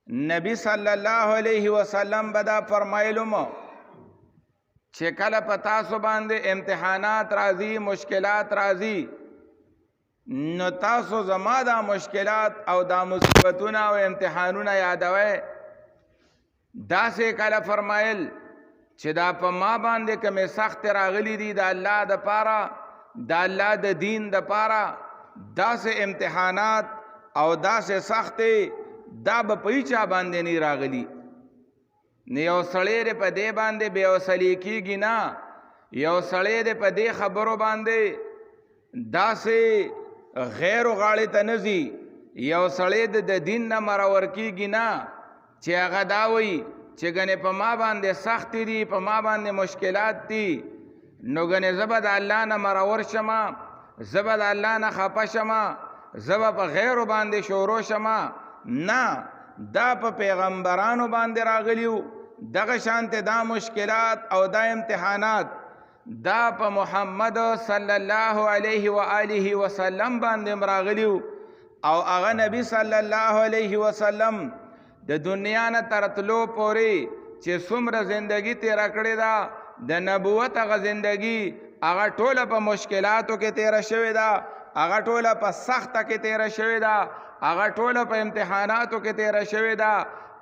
نبی صلی الله علیه وسلم بدا فرمایلو مو چې کله په تاسو باندې امتحانات راځي مشکلات راځي نو تاسو زما دا مشکلات او دا مصیبتونه او امتحانونه یادوي داسې کله فرمایل چې دا په ما باندې کومې سخت راغلي دي د الله د پاره د الله د دین د پاره داسې امتحانات او داسې سختې دا به په هیچا باندې نه راغلي نه یو سړی دی په دې باندې بې وسلې کېږي نه یو سړی دی په دې خبرو باندې داسې غیرو غاړې ته نه ځي یو سړی د دین نه مرور کېږي نه چې هغه دا وایي چې ګنې په ما باندې سختې دي په ما باندې مشکلات دي نو ګنې زه به د الله نه مرور شمه زه به د الله نه خفه شمه زه به په غیرو باندې شروع شمه نه دا په پیغمبرانو باندې راغلیو دغه شانته دا مشکلات او دا امتحانات دا په محمد صلی الله علیه و آله وسلم باندې راغلیو او هغه نبی صلی الله علیه وسلم د دنیا نه ترتلو پورې چې څومره زندگی تیره کړې ده د نبوت هغه زندگی هغه ټوله په مشکلاتو کې تیره شوې ده هغه ټوله په سخته کې تیره شوې ده هغه ټوله په امتحاناتو کې تیره شوې ده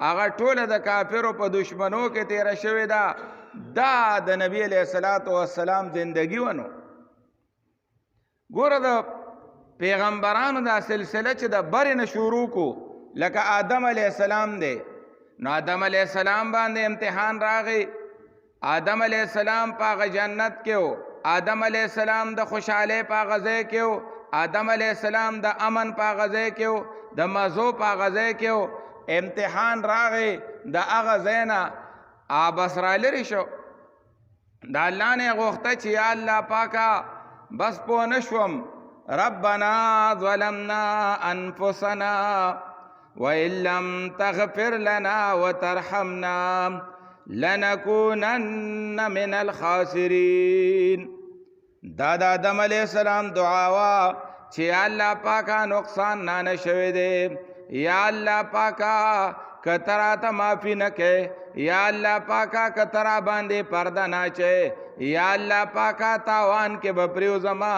هغه ټوله د کافرو په دشمنو کې تیره شوې ده دا د نبی علیه الصلاۃ والسلام زندگی ونو ګوره د پیغمبرانو دا سلسله چې د برې نه شروع کو لکه آدم علیه السلام دی نو آدم علیه السلام باندې امتحان راغی آدم علیه السلام په هغه جنت کې و آدم علیه السلام د خوشحالۍ په هغه ځای کې و آدم علیه السلام د امن په هغه ځای کې و د مزو په هغه ځای کې و امتحان راغی د هغه ځای نه بس را لرې شو د الله نه غوښته چې یا الله پاکه بس پوه نه شوم ربنا ظلمنا انفسنا وإن لم تغفر لنا وترحمنا لنكونن من الخاسرين دا د آدم علیہ السلام دعا وا چې الله پاکا نقصان نه شوي دي یا الله پاکا کترا ته معافی نه کې یا الله پاکا کترا باندې پرده نه چي یا الله پاکا تاوان کې بپریو زما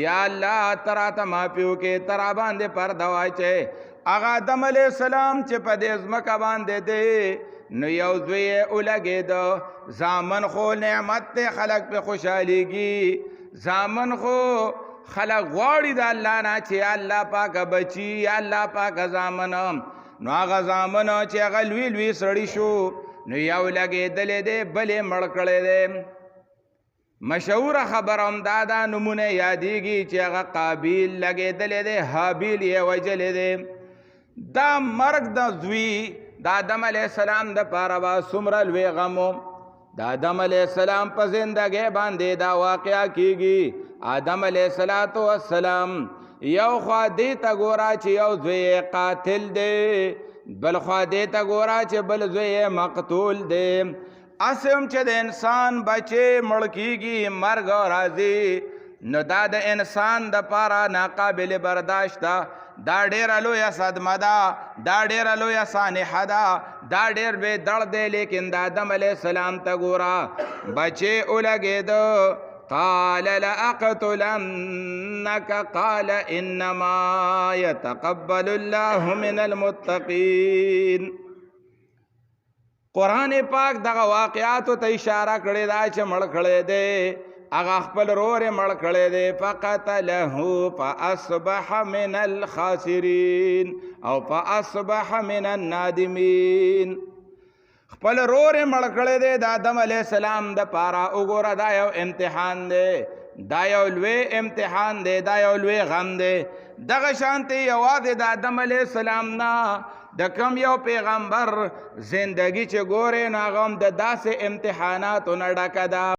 یا الله ترا ته معافیو کې ترا باندې پرده واچي اغه آدم علیہ السلام چې په دې ځمکه باندې دی نو یو زوی اولګید زامن خو نعمت ته خلق په خوشاليږي زامن خو خلق غواړي د الله نه چې الله پاک بچي الله پاک زامن نو هغه زامن چې هغه لوی لوی سړی شو نو یو لګېدلې دی بلې مړ کړی دی مشهوره خبره هم دا ده نمونه یادېږي چې هغه قابیل لګېدلې دی حابیل یې وژلی دی دا مرګ د زوی د آدم علیہ السلام د پاره به څومره لوی غم و د آدم علیہ السلام په زندګۍ باندې دا واقعه کیږي آدم علیہ السلام یو خوا دې ته ګوره چې یو زوی قاتل دی بل خوا دې ته ګوره چې بل زوی مقتول دی اسم چې د انسان بچې مړ کیږي مرګ راځي نو دا د انسان د پاره ناقابل برداشت ده دا ډیره لویه صدمه ده دا ډیره لویه سانحه ده دا ډیر بې دړ دی لیکن د آدم علیہ السلام ته ګوره بچې ولګېده قال لأقتلنك قال إنما يتقبل الله من المتقين قرآن پاک دغه واقعاتو ته اشاره کړې ده چې مړ کړی دی هغه خپل رور مړ کړی دی فقتله فاصبح من الخاسرین او فاصبح من النادمین خپل رور مړ کړی دی د آدم علیہ السلام د پاره وګوره دا یو امتحان دی دا یو لوی امتحان دی دا یو لوی غم دی دغه شانتې یوازې د آدم علیہ السلام نه د کم یو پیغمبر زندگی چې ګورې نو هغه هم د داسې امتحاناتو نه ډکه ده